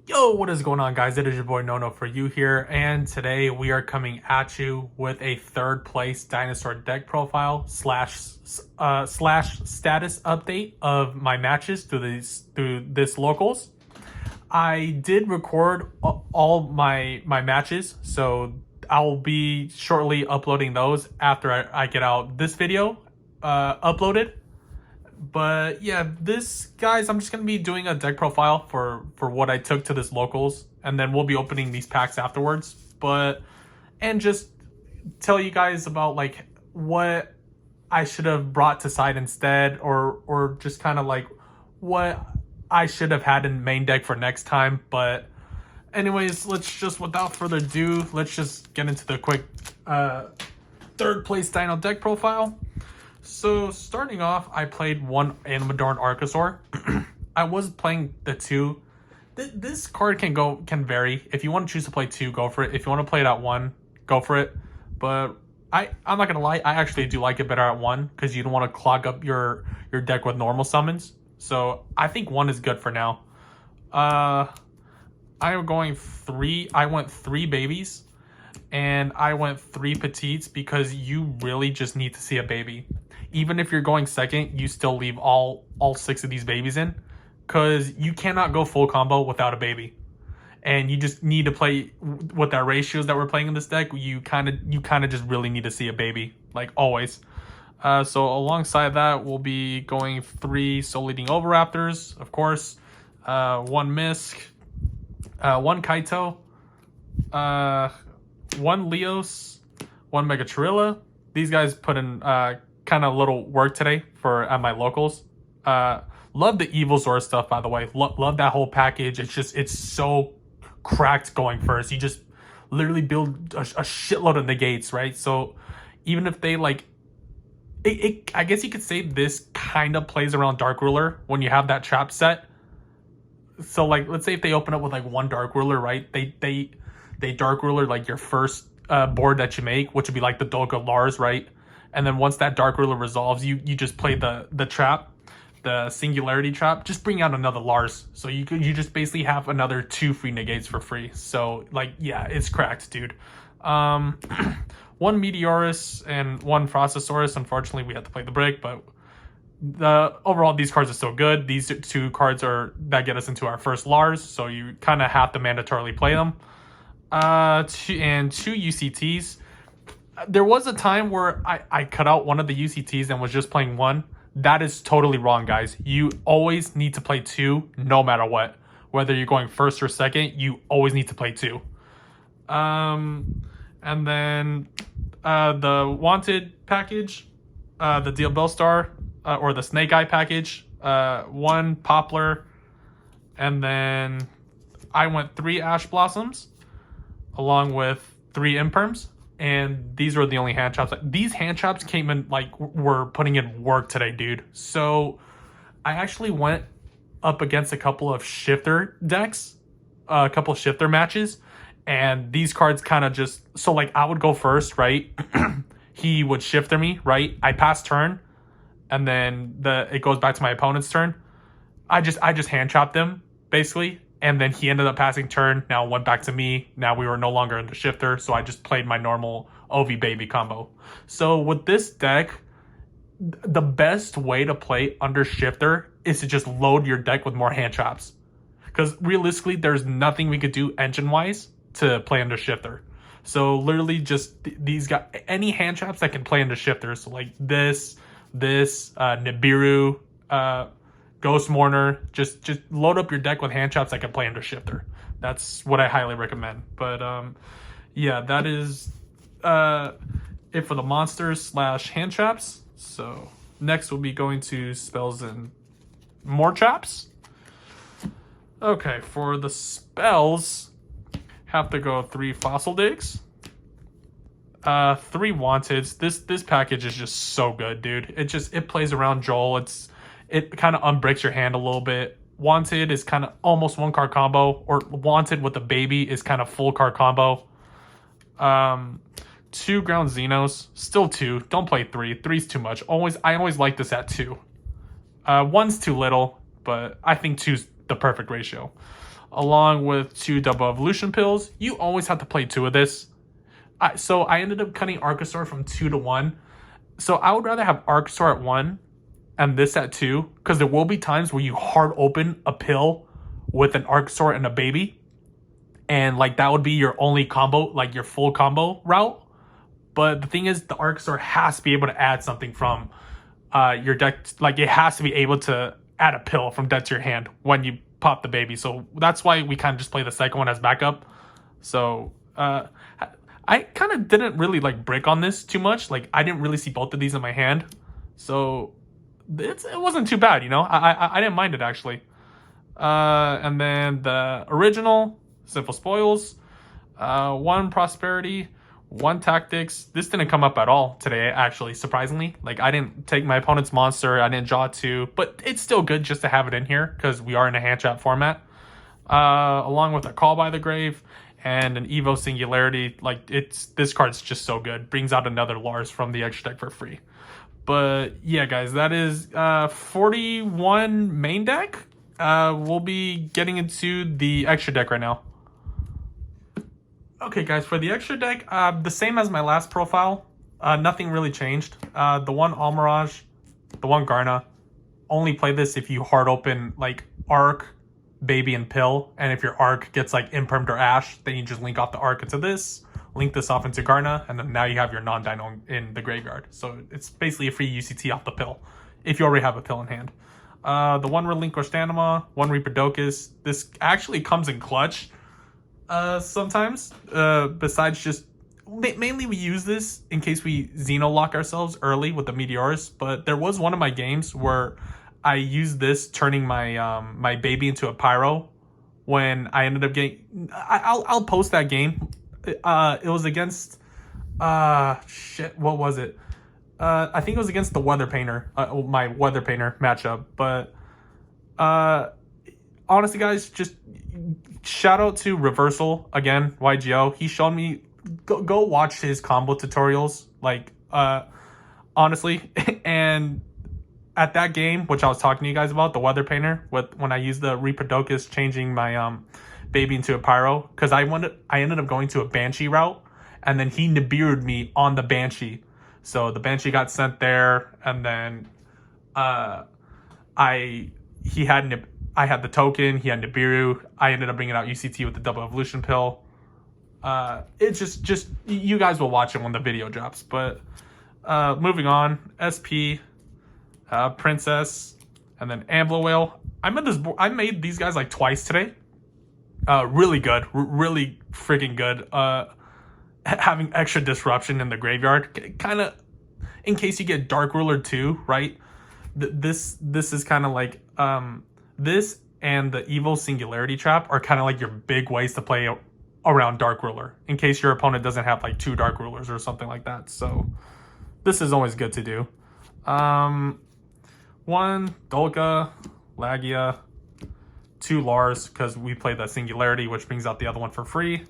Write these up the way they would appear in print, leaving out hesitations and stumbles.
Yo, what is going on, guys? It is your boy Nono for you here, and today we are coming at you with a third place dinosaur deck profile slash status update of my matches through this locals. I did record all my matches, so I'll be shortly uploading those after I get out this video uploaded. But yeah, this guys, I'm just gonna be doing a deck profile for what I took to this locals, and then we'll be opening these packs afterwards. But and just tell you guys about like what I should have brought to side instead, or just kind of like what I should have had in main deck for next time. But anyways, let's just without further ado, let's just get into the quick third place Dino deck profile. So starting off, I played one Animadorn Archosaur. I was playing the two. This card can vary. If you want to choose to play two, go for it. If you want to play it at one, go for it. But I'm not gonna lie, I actually do like it better at one because you don't want to clog up your deck with normal summons. So I think one is good for now. I'm going three. I went three babies, and I went three petites because you really just need to see a baby. Even if you're going second, you still leave all six of these babies in, because you cannot go full combo without a baby. And you just need to play with our ratios that we're playing in this deck. You kind of just really need to see a baby, like always. So alongside that, we'll be going three Soul Eating Oviraptors, of course, one Misk, one Kaito, one Leos, one Megatorilla. These guys put in kind of little work today at my locals. Love the Evilsaur stuff, by the way. Love that whole package. It's so cracked going first. You just literally build a shitload of negates, right? So even if they like it, I guess you could say this kind of plays around Dark Ruler when you have that trap set. So like, let's say if they open up with like one Dark Ruler, right? They Dark Ruler like your first board that you make, which would be like the Dolga Lars, right? And then once that Dark Ruler resolves, you just play the trap, the Singularity trap. Just bring out another Lars, so you just basically have another two free negates for free. So like, yeah, it's cracked, dude. One Meteorus and one Frostosaurus. Unfortunately, we had to play the brick, but overall these cards are still good. These two cards that get us into our first Lars, so you kind of have to mandatorily play them. Two UCTs. There was a time where I cut out one of the UCTs and was just playing one. That is totally wrong, guys. You always need to play two, no matter what. Whether you're going first or second, you always need to play two. And then the Wanted package, the Deal Bellstar, or the Snake Eye package, one Poplar, and then I went three Ash Blossoms, along with three Imperms. And these were the only hand chops. These hand chops came in like were putting in work today, dude. So I actually went up against a couple of shifter decks, a couple of shifter matches, and these cards kind of just, so like I would go first, right? He would shifter me, right? I pass turn, and then it goes back to my opponent's turn. I just hand chopped him basically. And then he ended up passing turn. Now it went back to me. Now we were no longer in the shifter. So I just played my normal OV baby combo. So with this deck, the best way to play under shifter is to just load your deck with more hand chops. Because realistically, there's nothing we could do engine-wise to play under shifter. So literally just these guys, any hand chops that can play under shifter. So like this, Nibiru, Ghost Mourner, just load up your deck with hand chops that can play under shifter. That's what I highly recommend. But yeah, that is it for the monsters / hand chops. So next we'll be going to spells and more chops. Okay, for the spells, have to go three Fossil Digs, three Wanteds. This package is just so good, dude. It plays around Joel. It kind of unbricks your hand a little bit. Wanted is kind of almost one card combo, or Wanted with a baby is kind of full card combo. Two Ground Xenos, still two. Don't play three. Three's too much. I always like this at two. One's too little, but I think two's the perfect ratio. along with 2 double evolution pills. You always have to play 2 of this. So I ended up cutting Archosaur from 2 to 1. So I would rather have Archosaur at 1 and this at 2, because there will be times where you hard open a pill with an Archosaur and a baby, and like that would be your only combo, like your full combo route. But the thing is, the Archosaur has to be able to add something from your deck. Like it has to be able to add a pill from deck to your hand when you pop the baby. So that's why we kind of just play the second one as backup. So I kind of didn't really like break on this too much. Like I didn't really see both of these in my hand, so it wasn't too bad, you know. I didn't mind it actually. And then the original Simple Spoils, 1 Prosperity, 1 Tactics. This didn't come up at all today, actually, surprisingly. Like, I didn't take my opponent's monster, I didn't draw 2, but it's still good just to have it in here, because we are in a hand trap format. Along with a Call by the Grave, and an Evo Singularity. Like, this card's just so good. Brings out another Lars from the extra deck for free. But, yeah, guys, that is 41 main deck. We'll be getting into the extra deck right now. Okay, guys, for the extra deck, the same as my last profile. Nothing really changed. The 1 Almirage, the 1 Garna. Only play this if you hard open, like, Arc, Baby, and Pill. And if your Arc gets, like, Impermed or Ash, then you just link off the Arc into this, link this off into Garna, and then now you have your non-Dino in the graveyard. So it's basically a free UCT off the Pill, if you already have a Pill in hand. The 1 Relinquished Anima, 1 Reaper-Docus. This actually comes in clutch sometimes, besides just... Mainly we use this in case we Xeno lock ourselves early with the Meteors, but there was one of my games where I used this turning my my baby into a Pyro when I ended up getting... I'll post that game. It was against... shit, what was it? I think it was against the Weather Painter, my Weather Painter matchup. But honestly, guys, just shout out to Reversal again, YGO. He showed me, go watch his combo tutorials, like honestly. And at that game, which I was talking to you guys about, the Weather Painter, when I used the Reaper-Docus changing my baby into a Pyro, because I ended up going to a Banshee route, and then he Nibiru'd me on the Banshee. So the Banshee got sent there, and then I had the token, he had Nibiru. I ended up bringing out UCT with the double evolution pill. It's just you guys will watch it when the video drops. But moving on, SP, Princess, and then Ambler Whale. I made these guys like twice today. Really good, really freaking good. Having extra disruption in the graveyard, kind of in case you get Dark Ruler 2, right? This is kind of like this and the Evo Singularity Trap are kind of like your big ways to play around Dark Ruler, in case your opponent doesn't have like 2 Dark Rulers or something like that. So this is always good to do. 1 Dolka, Lagia, 2 Lars, because we play the Singularity, which brings out the other one for free.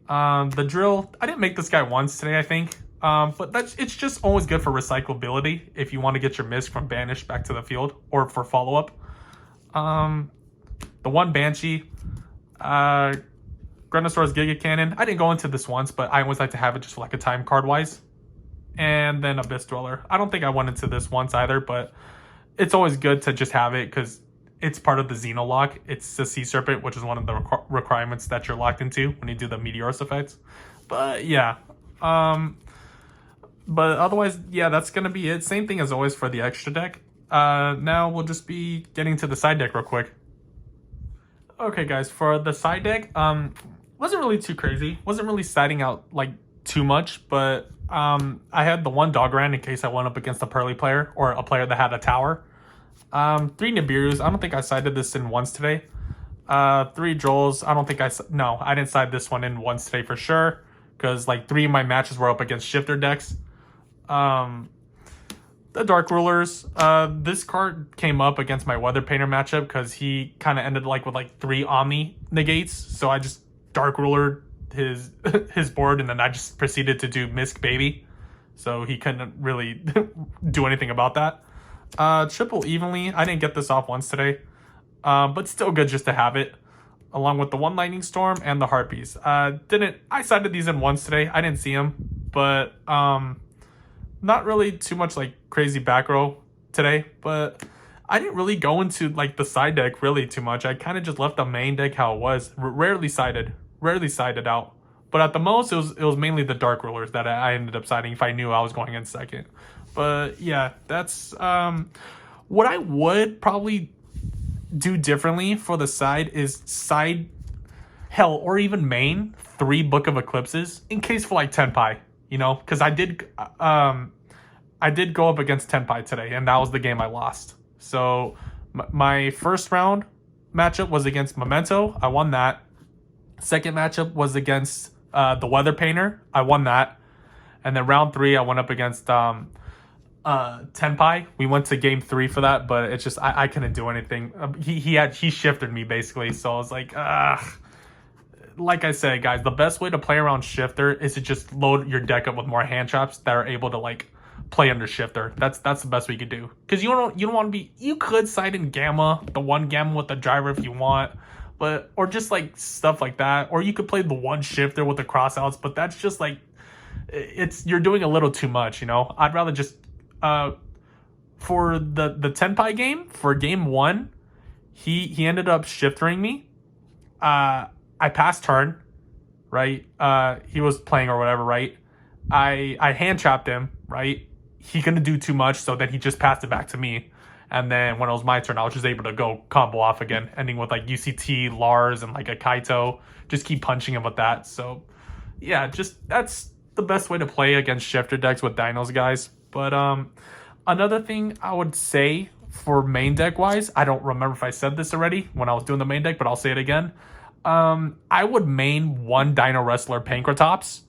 The Drill, I didn't make this guy once today, I think. But it's just always good for recyclability if you want to get your Mist from Banish back to the field, or for follow-up. The 1 Banshee, Grenosaurus Giga Cannon. I didn't go into this once, but I always like to have it just for like a time card-wise. And then Abyss Dweller. I don't think I went into this once either, but it's always good to just have it because it's part of the Xeno lock. It's the Sea Serpent, which is one of the requirements that you're locked into when you do the Meteorus effects. But yeah. But otherwise, yeah, that's going to be it. Same thing as always for the extra deck. Now we'll just be getting to the side deck real quick. Okay, guys, for the side deck, wasn't really too crazy. Wasn't really siding out like too much, but I had the 1 Dogran in case I went up against a Pearly player or a player that had a tower. 3 Nibirus. I don't think I sided this in once today. 3 Joels. I don't think I didn't side this one in once today for sure, because like 3 of my matches were up against shifter decks. The Dark Rulers. This card came up against my Weather Painter matchup because he kind of ended like with like 3 Omni negates. So I just Dark Rulered his board, and then I just proceeded to do Misk Baby. So he couldn't really do anything about that. Triple Evenly. I didn't get this off once today. But still good just to have it. along with the one lightning storm and the harpies. I sided these in once today. I didn't see them, but not really too much like crazy back row today, but I didn't really go into like the side deck really too much. I kind of just left the main deck how it was. Rarely sided out. But at the most, it was mainly the dark rulers that I ended up siding if I knew I was going in second. But yeah, that's what I would probably do differently for the side is side, hell, or even main 3 Book of Eclipses in case for like Tenpai, you know, because I did go up against Tenpai today, and that was the game I lost. So my first round matchup was against Memento. I won that. Second matchup was against the Weather Painter. I won that. And then round 3, I went up against Tenpai. We went to game 3 for that, but it's just I couldn't do anything. He shifted me basically, so I was like, like I said, guys, the best way to play around Shifter is to just load your deck up with more hand traps that are able to like play under Shifter. That's the best we could do, because you don't want to be. You could side in Gamma, the one Gamma with the driver if you want, but or just like stuff like that, or you could play the one Shifter with the crossouts, but that's just like you're doing a little too much, you know. I'd rather just for the Tenpai game, for game 1, he ended up shiftering me. I passed turn, right? He was playing or whatever, right? I hand trapped him, right? He couldn't do too much, so then he just passed it back to me. And then when it was my turn, I was just able to go combo off again, ending with like UCT, Lars, and like a Kaito. Just keep punching him with that. So yeah, just that's the best way to play against shifter decks with Dinos, guys. But another thing I would say for main deck wise, I don't remember if I said this already when I was doing the main deck, but I'll say it again. I would main 1 Dino Wrestler Pankratops.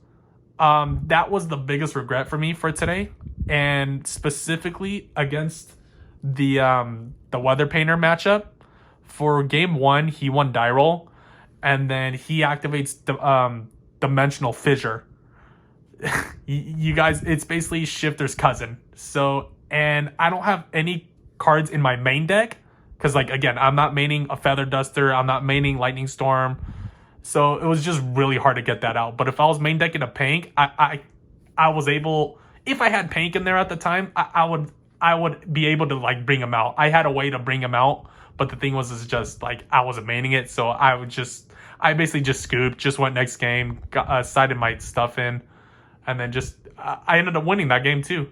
That was the biggest regret for me for today, and specifically against the Weather Painter matchup. For game 1, he won die roll, and then he activates the Dimensional Fissure. You guys, it's basically Shifter's cousin. So, and I don't have any cards in my main deck because, like, again, I'm not maining a Feather Duster, I'm not maining Lightning Storm, so it was just really hard to get that out. But if I was main decking a Pank, I was able, if I had Pank in there at the time, I would be able to like bring him out. I had a way to bring him out, but the thing was, is just like I wasn't maining it, so I basically just scooped, just went next game, sided my stuff in, and then just I ended up winning that game too.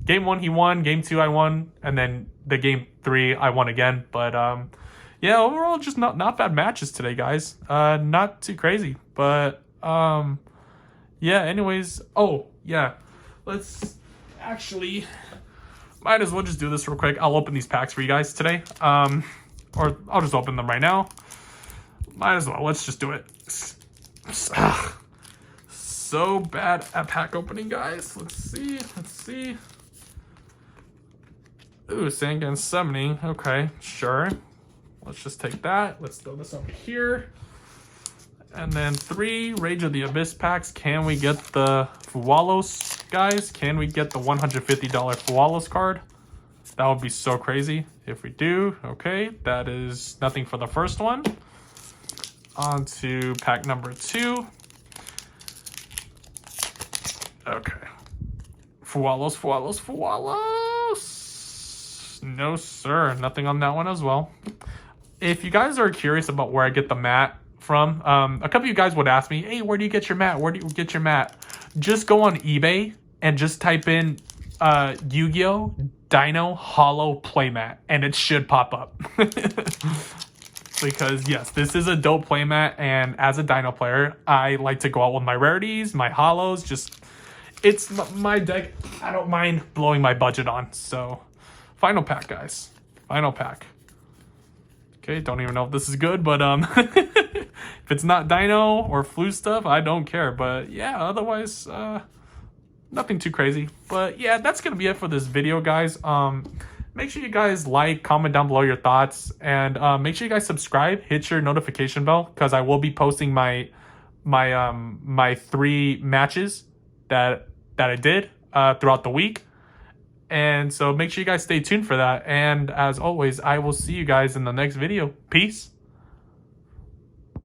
Game 1 he won, game 2 I won, and then the game 3 I won again. But yeah, overall just not bad matches today, guys. Not too crazy, but yeah. Anyways, oh yeah, let's actually might as well just do this real quick. I'll open these packs for you guys today, or I'll just open them right now. Might as well. Let's just do it. So bad at pack opening, guys. Let's see. Ooh, Sangan summoning. Okay, sure. Let's just take that. Let's throw this over here. And then 3 Rage of the Abyss packs. Can we get the Fuwalos, guys? Can we get the $150 Fuwalos card? That would be so crazy if we do. Okay, that is nothing for the first one. On to pack number 2. Okay. Fuwalos. No, sir. Nothing on that one as well. If you guys are curious about where I get the mat from, a couple of you guys would ask me, hey, where do you get your mat? Where do you get your mat? Just go on eBay and just type in Yu-Gi-Oh! Dino Hollow Playmat, and it should pop up. Because yes, this is a dope playmat, and as a Dino player, I like to go out with my rarities, my hollows. Just, it's my deck. I don't mind blowing my budget on. So, final pack, guys. Final pack. Okay, don't even know if this is good, but if it's not Dino or flu stuff, I don't care. But yeah, otherwise, nothing too crazy. But yeah, that's gonna be it for this video, guys. Make sure you guys like, comment down below your thoughts, and make sure you guys subscribe, hit your notification bell, because I will be posting my 3 matches that I did throughout the week. And so make sure you guys stay tuned for that. And as always, I will see you guys in the next video. Peace.